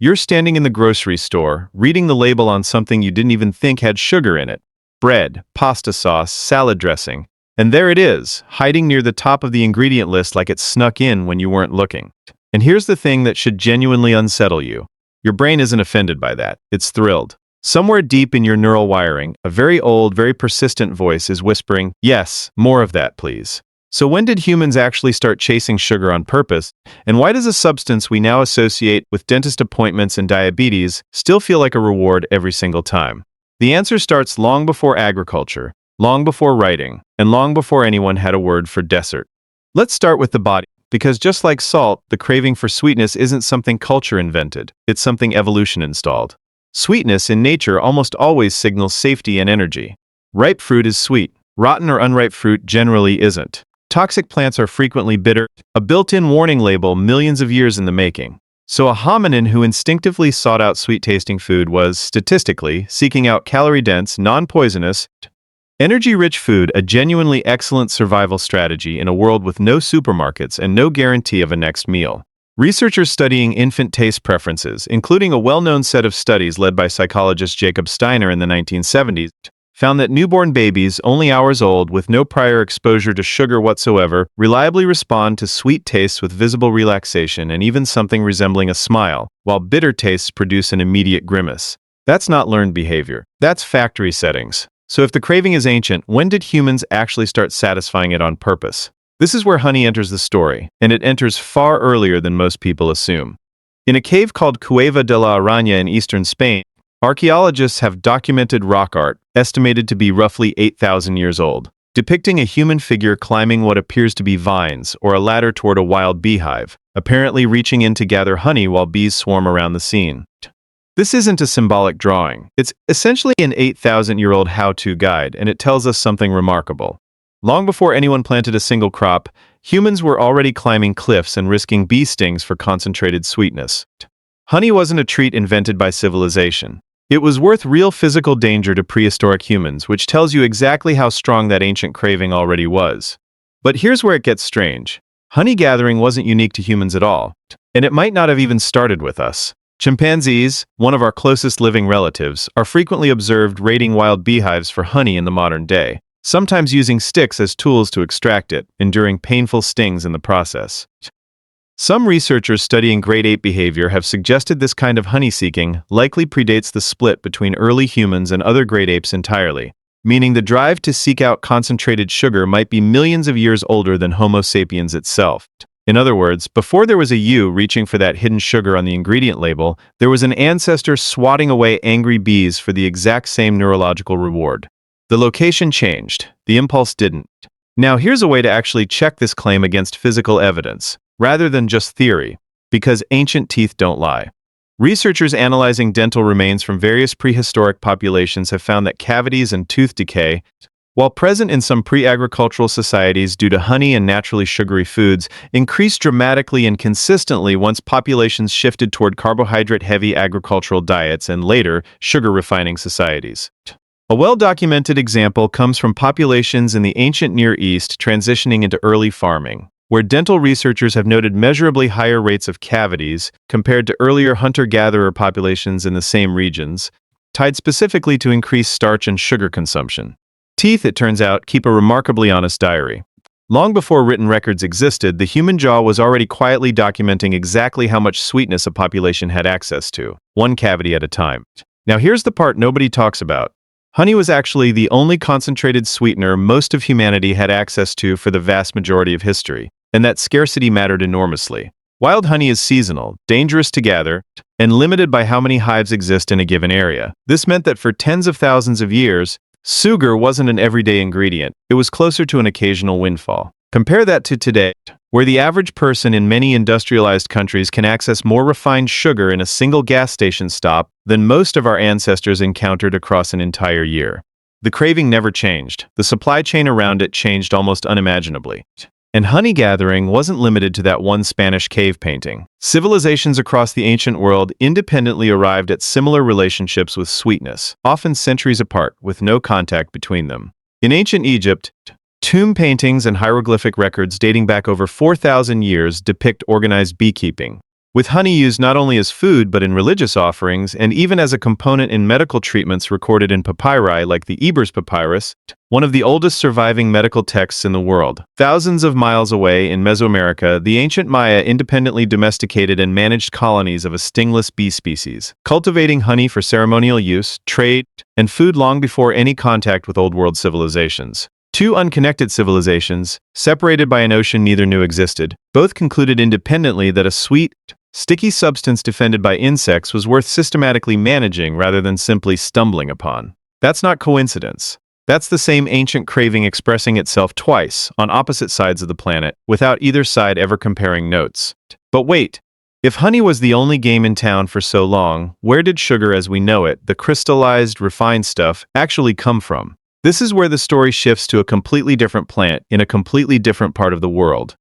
You're standing in the grocery store, reading the label on something you didn't even think had sugar in it. Bread, pasta sauce, salad dressing. And there it is, hiding near the top of the ingredient list like it snuck in when you weren't looking. And here's the thing that should genuinely unsettle you. Your brain isn't offended by that, it's thrilled. Somewhere deep in your neural wiring, a very old, very persistent voice is whispering, "Yes, more of that, please." So when did humans actually start chasing sugar on purpose? And why does a substance we now associate with dentist appointments and diabetes still feel like a reward every single time? The answer starts long before agriculture, long before writing, and long before anyone had a word for dessert. Let's start with the body, because just like salt, the craving for sweetness isn't something culture invented, it's something evolution installed. Sweetness in nature almost always signals safety and energy. Ripe fruit is sweet, rotten or unripe fruit generally isn't. Toxic plants are frequently bitter, a built-in warning label millions of years in the making. So a hominin who instinctively sought out sweet-tasting food was, statistically, seeking out calorie-dense, non-poisonous, energy-rich food, a genuinely excellent survival strategy in a world with no supermarkets and no guarantee of a next meal. Researchers studying infant taste preferences, including a well-known set of studies led by psychologist Jacob Steiner in the 1970s, found that newborn babies, only hours old with no prior exposure to sugar whatsoever, reliably respond to sweet tastes with visible relaxation and even something resembling a smile, while bitter tastes produce an immediate grimace. That's not learned behavior. That's factory settings. So if the craving is ancient, when did humans actually start satisfying it on purpose? This is where honey enters the story, and it enters far earlier than most people assume. In a cave called Cueva de la Araña in eastern Spain, archaeologists have documented rock art, estimated to be roughly 8,000 years old, depicting a human figure climbing what appears to be vines or a ladder toward a wild beehive, apparently reaching in to gather honey while bees swarm around the scene. This isn't a symbolic drawing. It's essentially an 8,000-year-old how-to guide, and it tells us something remarkable. Long before anyone planted a single crop, humans were already climbing cliffs and risking bee stings for concentrated sweetness. Honey wasn't a treat invented by civilization. It was worth real physical danger to prehistoric humans, which tells you exactly how strong that ancient craving already was. But here's where it gets strange. Honey gathering wasn't unique to humans at all, and it might not have even started with us. Chimpanzees, one of our closest living relatives, are frequently observed raiding wild beehives for honey in the modern day, sometimes using sticks as tools to extract it, enduring painful stings in the process. Some researchers studying great ape behavior have suggested this kind of honey-seeking likely predates the split between early humans and other great apes entirely, meaning the drive to seek out concentrated sugar might be millions of years older than Homo sapiens itself. In other words, before there was a you reaching for that hidden sugar on the ingredient label, there was an ancestor swatting away angry bees for the exact same neurological reward. The location changed, the impulse didn't. Now here's a way to actually check this claim against physical evidence, rather than just theory, because ancient teeth don't lie. Researchers analyzing dental remains from various prehistoric populations have found that cavities and tooth decay, while present in some pre-agricultural societies due to honey and naturally sugary foods, increased dramatically and consistently once populations shifted toward carbohydrate-heavy agricultural diets and later, sugar-refining societies. A well-documented example comes from populations in the ancient Near East transitioning into early farming, where dental researchers have noted measurably higher rates of cavities compared to earlier hunter-gatherer populations in the same regions, tied specifically to increased starch and sugar consumption. Teeth, it turns out, keep a remarkably honest diary. Long before written records existed, the human jaw was already quietly documenting exactly how much sweetness a population had access to, one cavity at a time. Now here's the part nobody talks about. Honey was actually the only concentrated sweetener most of humanity had access to for the vast majority of history, and that scarcity mattered enormously. Wild honey is seasonal, dangerous to gather, and limited by how many hives exist in a given area. This meant that for tens of thousands of years, sugar wasn't an everyday ingredient, it was closer to an occasional windfall. Compare that to today, where the average person in many industrialized countries can access more refined sugar in a single gas station stop than most of our ancestors encountered across an entire year. The craving never changed. The supply chain around it changed almost unimaginably. And honey gathering wasn't limited to that one Spanish cave painting. Civilizations across the ancient world independently arrived at similar relationships with sweetness, often centuries apart, with no contact between them. In ancient Egypt, tomb paintings and hieroglyphic records dating back over 4,000 years depict organized beekeeping, with honey used not only as food but in religious offerings and even as a component in medical treatments recorded in papyri like the Ebers Papyrus, one of the oldest surviving medical texts in the world. Thousands of miles away in Mesoamerica, the ancient Maya independently domesticated and managed colonies of a stingless bee species, cultivating honey for ceremonial use, trade, and food long before any contact with Old World civilizations. Two unconnected civilizations, separated by an ocean neither knew existed, both concluded independently that a sweet, sticky substance defended by insects was worth systematically managing rather than simply stumbling upon. That's not coincidence. That's the same ancient craving expressing itself twice, on opposite sides of the planet, without either side ever comparing notes. But wait, if honey was the only game in town for so long, where did sugar as we know it, the crystallized, refined stuff, actually come from? This is where the story shifts to a completely different plant in a completely different part of the world.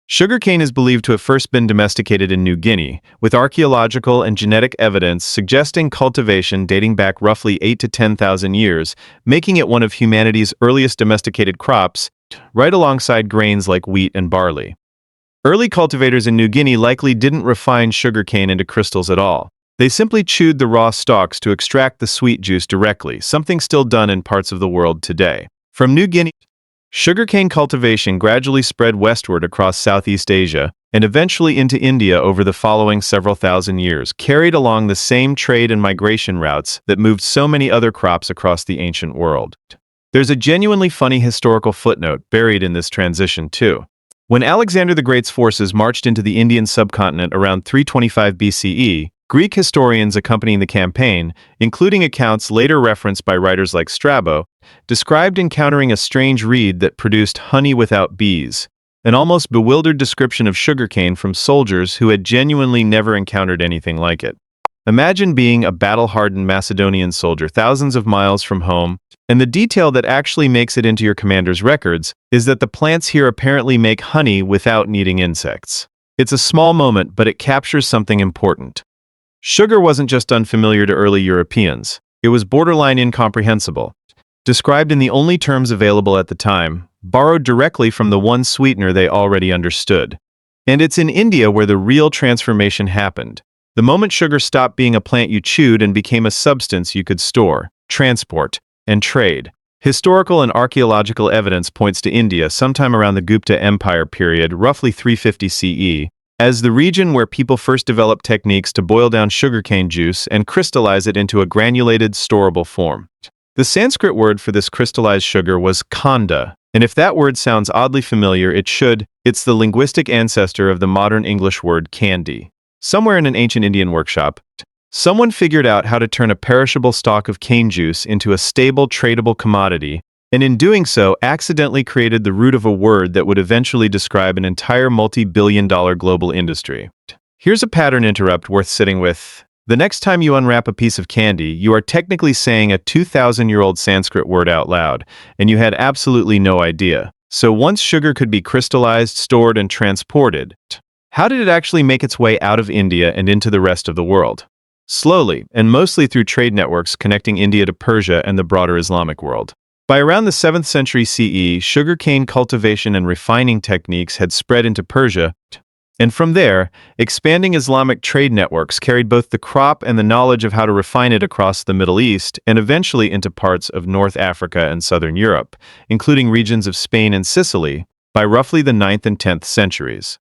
Sugarcane is believed to have first been domesticated in New Guinea, with archaeological and genetic evidence suggesting cultivation dating back roughly 8 to 10,000 years, making it one of humanity's earliest domesticated crops, right alongside grains like wheat and barley. Early cultivators in New Guinea likely didn't refine sugarcane into crystals at all. They simply chewed the raw stalks to extract the sweet juice directly, something still done in parts of the world today. From New Guinea, sugarcane cultivation gradually spread westward across Southeast Asia and eventually into India over the following several thousand years, carried along the same trade and migration routes that moved so many other crops across the ancient world. There's a genuinely funny historical footnote buried in this transition, too. When Alexander the Great's forces marched into the Indian subcontinent around 325 BCE, Greek historians accompanying the campaign, including accounts later referenced by writers like Strabo, described encountering a strange reed that produced honey without bees, an almost bewildered description of sugarcane from soldiers who had genuinely never encountered anything like it. Imagine being a battle-hardened Macedonian soldier thousands of miles from home, and the detail that actually makes it into your commander's records is that the plants here apparently make honey without needing insects. It's a small moment, but it captures something important. Sugar wasn't just unfamiliar to early Europeans, it was borderline incomprehensible. Described in the only terms available at the time, borrowed directly from the one sweetener they already understood. And it's in India where the real transformation happened. The moment sugar stopped being a plant you chewed and became a substance you could store, transport, and trade. Historical and archaeological evidence points to India sometime around the Gupta Empire period, roughly 350 CE, as the region where people first developed techniques to boil down sugarcane juice and crystallize it into a granulated, storable form. The Sanskrit word for this crystallized sugar was khanda, and if that word sounds oddly familiar, it should. It's the linguistic ancestor of the modern English word candy. Somewhere in an ancient Indian workshop, someone figured out how to turn a perishable stalk of cane juice into a stable, tradable commodity, and in doing so accidentally created the root of a word that would eventually describe an entire multi-billion-dollar global industry. Here's a pattern interrupt worth sitting with. The next time you unwrap a piece of candy, you are technically saying a 2,000-year-old Sanskrit word out loud, and you had absolutely no idea. So once sugar could be crystallized, stored, and transported, how did it actually make its way out of India and into the rest of the world? Slowly, and mostly through trade networks connecting India to Persia and the broader Islamic world. By around the 7th century CE, sugarcane cultivation and refining techniques had spread into Persia, and from there, expanding Islamic trade networks carried both the crop and the knowledge of how to refine it across the Middle East and eventually into parts of North Africa and Southern Europe, including regions of Spain and Sicily, by roughly the 9th and 10th centuries.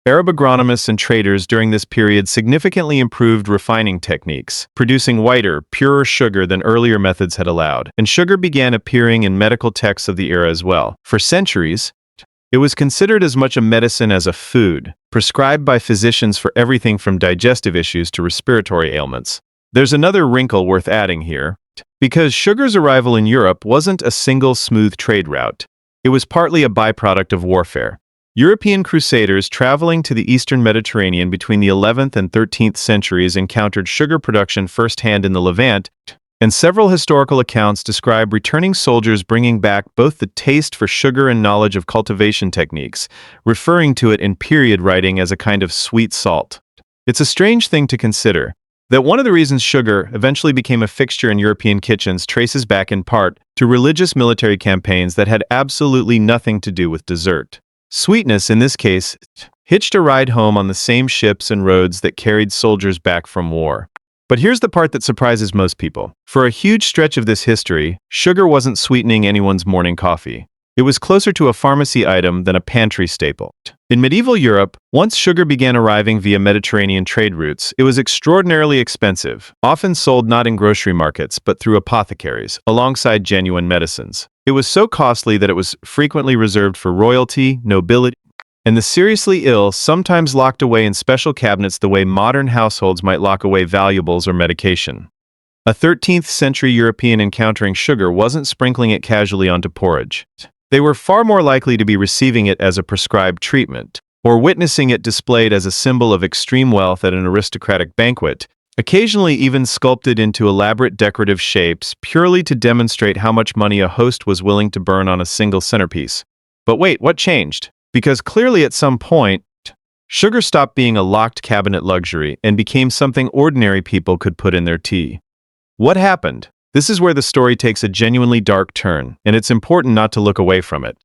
Arab agronomists and traders during this period significantly improved refining techniques, producing whiter, purer sugar than earlier methods had allowed, and sugar began appearing in medical texts of the era as well. For centuries, it was considered as much a medicine as a food, prescribed by physicians for everything from digestive issues to respiratory ailments. There's another wrinkle worth adding here. Because sugar's arrival in Europe wasn't a single smooth trade route, it was partly a byproduct of warfare. European crusaders traveling to the eastern Mediterranean between the 11th and 13th centuries encountered sugar production firsthand in the Levant, and several historical accounts describe returning soldiers bringing back both the taste for sugar and knowledge of cultivation techniques, referring to it in period writing as a kind of sweet salt. It's a strange thing to consider that one of the reasons sugar eventually became a fixture in European kitchens traces back in part to religious military campaigns that had absolutely nothing to do with dessert. Sweetness, in this case, hitched a ride home on the same ships and roads that carried soldiers back from war. But here's the part that surprises most people. For a huge stretch of this history, sugar wasn't sweetening anyone's morning coffee. It was closer to a pharmacy item than a pantry staple. In medieval Europe, once sugar began arriving via Mediterranean trade routes, it was extraordinarily expensive, often sold not in grocery markets but through apothecaries, alongside genuine medicines. It was so costly that it was frequently reserved for royalty, nobility, and the seriously ill, sometimes locked away in special cabinets the way modern households might lock away valuables or medication. A 13th century European encountering sugar wasn't sprinkling it casually onto porridge. They were far more likely to be receiving it as a prescribed treatment, or witnessing it displayed as a symbol of extreme wealth at an aristocratic banquet, occasionally even sculpted into elaborate decorative shapes purely to demonstrate how much money a host was willing to burn on a single centerpiece. But wait, what changed? Because clearly at some point, sugar stopped being a locked cabinet luxury and became something ordinary people could put in their tea. What happened? This is where the story takes a genuinely dark turn, and it's important not to look away from it.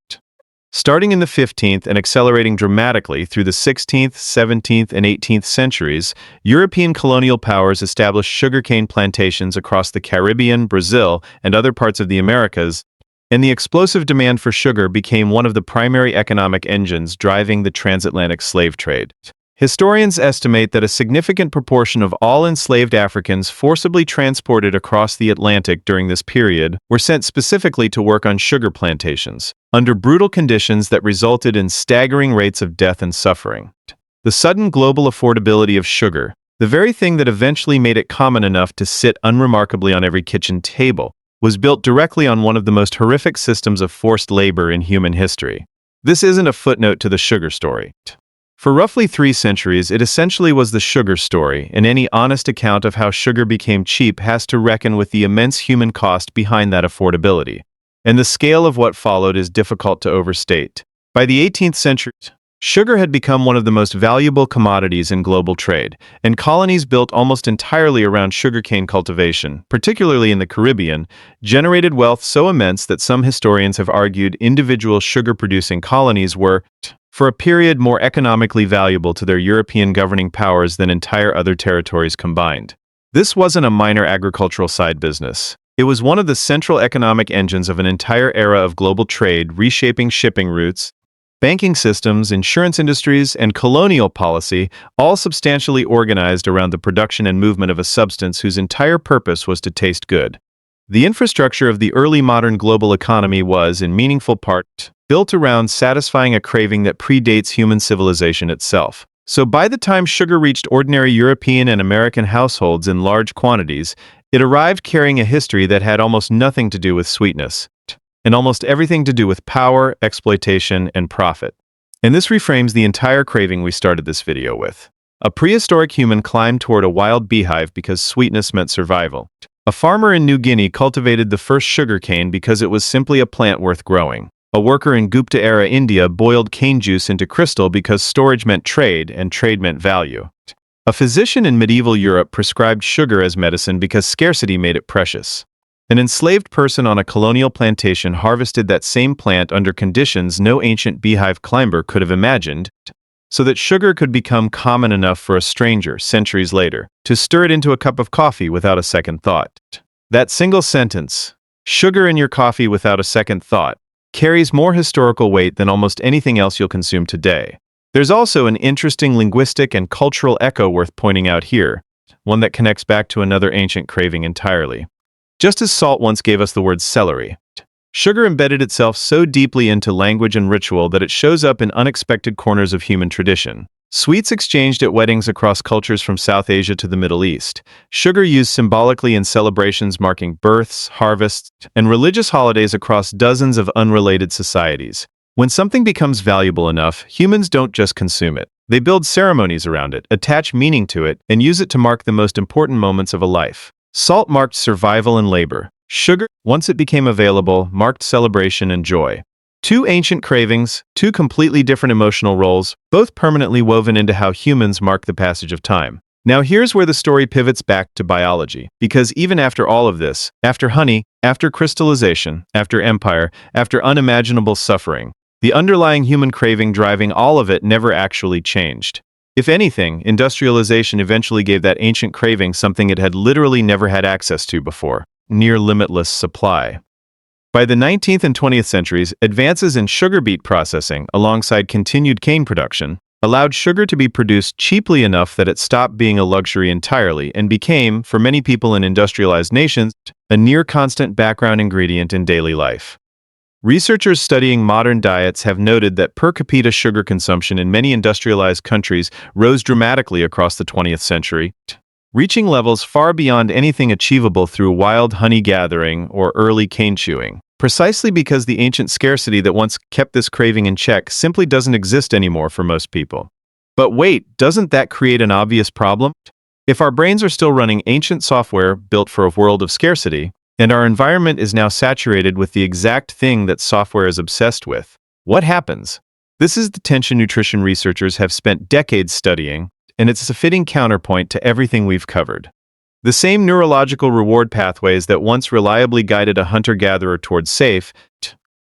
Starting in the 15th and accelerating dramatically through the 16th, 17th, and 18th centuries, European colonial powers established sugarcane plantations across the Caribbean, Brazil, and other parts of the Americas, and the explosive demand for sugar became one of the primary economic engines driving the transatlantic slave trade. Historians estimate that a significant proportion of all enslaved Africans forcibly transported across the Atlantic during this period were sent specifically to work on sugar plantations, under brutal conditions that resulted in staggering rates of death and suffering. The sudden global affordability of sugar, the very thing that eventually made it common enough to sit unremarkably on every kitchen table, was built directly on one of the most horrific systems of forced labor in human history. This isn't a footnote to the sugar story. For roughly 3 centuries, it essentially was the sugar story, and any honest account of how sugar became cheap has to reckon with the immense human cost behind that affordability. And the scale of what followed is difficult to overstate. By the 18th century, sugar had become one of the most valuable commodities in global trade, and colonies built almost entirely around sugarcane cultivation, particularly in the Caribbean, generated wealth so immense that some historians have argued individual sugar-producing colonies were, for a period, more economically valuable to their European governing powers than entire other territories combined. This wasn't a minor agricultural side business. It was one of the central economic engines of an entire era of global trade, reshaping shipping routes, banking systems, insurance industries, and colonial policy, all substantially organized around the production and movement of a substance whose entire purpose was to taste good. The infrastructure of the early modern global economy was, in meaningful part, built around satisfying a craving that predates human civilization itself. So by the time sugar reached ordinary European and American households in large quantities, it arrived carrying a history that had almost nothing to do with sweetness, and almost everything to do with power, exploitation, and profit. And this reframes the entire craving we started this video with. A prehistoric human climbed toward a wild beehive because sweetness meant survival. A farmer in New Guinea cultivated the first sugarcane because it was simply a plant worth growing. A worker in Gupta-era India boiled cane juice into crystal because storage meant trade, and trade meant value. A physician in medieval Europe prescribed sugar as medicine because scarcity made it precious. An enslaved person on a colonial plantation harvested that same plant under conditions no ancient beehive climber could have imagined, so that sugar could become common enough for a stranger, centuries later, to stir it into a cup of coffee without a second thought. That single sentence, "sugar in your coffee without a second thought," carries more historical weight than almost anything else you'll consume today. There's also an interesting linguistic and cultural echo worth pointing out here, one that connects back to another ancient craving entirely. Just as salt once gave us the word celery, sugar embedded itself so deeply into language and ritual that it shows up in unexpected corners of human tradition. Sweets exchanged at weddings across cultures from South Asia to the Middle East. Sugar used symbolically in celebrations marking births, harvests, and religious holidays across dozens of unrelated societies. When something becomes valuable enough, humans don't just consume it. They build ceremonies around it, attach meaning to it, and use it to mark the most important moments of a life. Salt marked survival and labor. Sugar, once it became available, marked celebration and joy. Two ancient cravings, two completely different emotional roles, both permanently woven into how humans mark the passage of time. Now here's where the story pivots back to biology, because even after all of this, after honey, after crystallization, after empire, after unimaginable suffering, The underlying human craving driving all of it never actually changed. If anything, industrialization eventually gave that ancient craving something it had literally never had access to before: near limitless supply. By the 19th and 20th centuries, advances in sugar beet processing, alongside continued cane production, allowed sugar to be produced cheaply enough that it stopped being a luxury entirely and became, for many people in industrialized nations, a near-constant background ingredient in daily life. Researchers studying modern diets have noted that per capita sugar consumption in many industrialized countries rose dramatically across the 20th century, reaching levels far beyond anything achievable through wild honey gathering or early cane chewing, precisely because the ancient scarcity that once kept this craving in check simply doesn't exist anymore for most people. But wait, doesn't that create an obvious problem? If our brains are still running ancient software built for a world of scarcity, and our environment is now saturated with the exact thing that software is obsessed with, what happens? This is the tension nutrition researchers have spent decades studying, and it's a fitting counterpoint to everything we've covered. The same neurological reward pathways that once reliably guided a hunter-gatherer towards safe,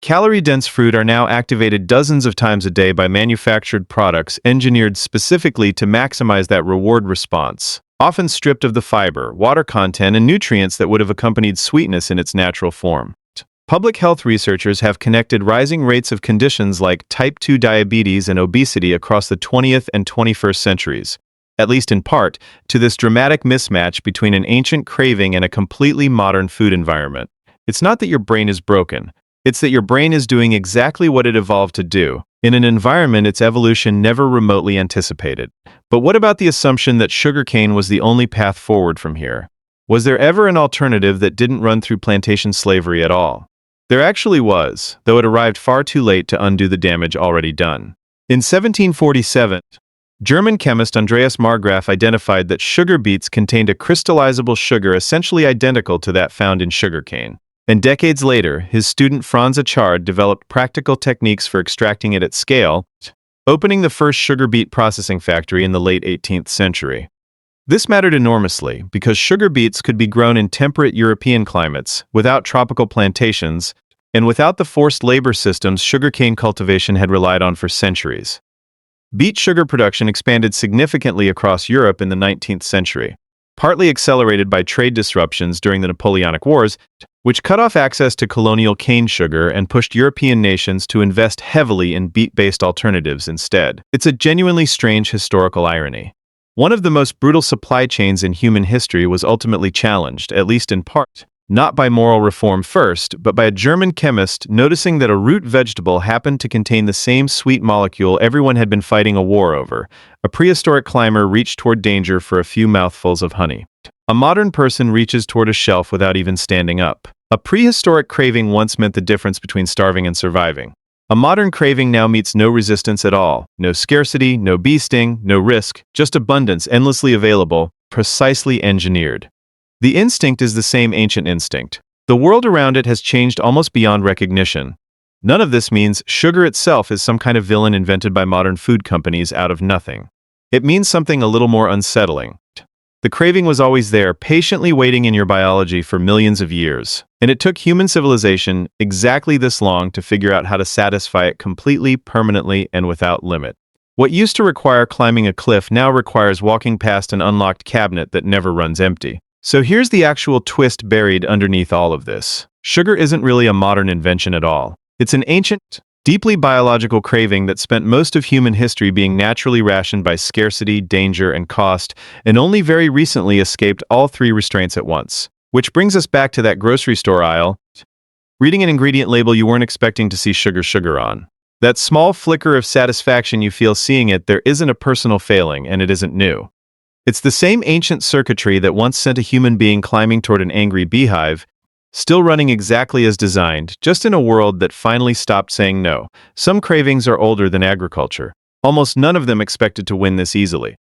calorie-dense fruit are now activated dozens of times a day by manufactured products engineered specifically to maximize that reward response, often stripped of the fiber, water content, and nutrients that would have accompanied sweetness in its natural form. Public health researchers have connected rising rates of conditions like type 2 diabetes and obesity across the 20th and 21st centuries, at least in part, to this dramatic mismatch between an ancient craving and a completely modern food environment. It's not that your brain is broken, it's that your brain is doing exactly what it evolved to do, in an environment its evolution never remotely anticipated. But what about the assumption that sugarcane was the only path forward from here? Was there ever an alternative that didn't run through plantation slavery at all? There actually was, though it arrived far too late to undo the damage already done. In 1747, German chemist Andreas Marggraf identified that sugar beets contained a crystallizable sugar essentially identical to that found in sugarcane. And decades later, his student Franz Achard developed practical techniques for extracting it at scale, opening the first sugar beet processing factory in the late 18th century. This mattered enormously because sugar beets could be grown in temperate European climates, without tropical plantations, and without the forced labor systems sugarcane cultivation had relied on for centuries. Beet sugar production expanded significantly across Europe in the 19th century, partly accelerated by trade disruptions during the Napoleonic Wars, which cut off access to colonial cane sugar and pushed European nations to invest heavily in beet-based alternatives instead. It's a genuinely strange historical irony. One of the most brutal supply chains in human history was ultimately challenged, at least in part, not by moral reform first, but by a German chemist noticing that a root vegetable happened to contain the same sweet molecule everyone had been fighting a war over. A prehistoric climber reached toward danger for a few mouthfuls of honey. A modern person reaches toward a shelf without even standing up. A prehistoric craving once meant the difference between starving and surviving. A modern craving now meets no resistance at all. No scarcity, no bee sting, no risk, just abundance endlessly available, precisely engineered. The instinct is the same ancient instinct. The world around it has changed almost beyond recognition. None of this means sugar itself is some kind of villain invented by modern food companies out of nothing. It means something a little more unsettling. The craving was always there, patiently waiting in your biology for millions of years, and it took human civilization exactly this long to figure out how to satisfy it completely, permanently, and without limit. What used to require climbing a cliff now requires walking past an unlocked cabinet that never runs empty. So here's the actual twist buried underneath all of this. Sugar isn't really a modern invention at all. It's an ancient, deeply biological craving that spent most of human history being naturally rationed by scarcity, danger, and cost, and only very recently escaped all three restraints at once. Which brings us back to that grocery store aisle, reading an ingredient label you weren't expecting to see sugar on. That small flicker of satisfaction you feel seeing it, there isn't a personal failing, and it isn't new. It's the same ancient circuitry that once sent a human being climbing toward an angry beehive, still running exactly as designed, just in a world that finally stopped saying no. Some cravings are older than agriculture. Almost none of them expected to win this easily.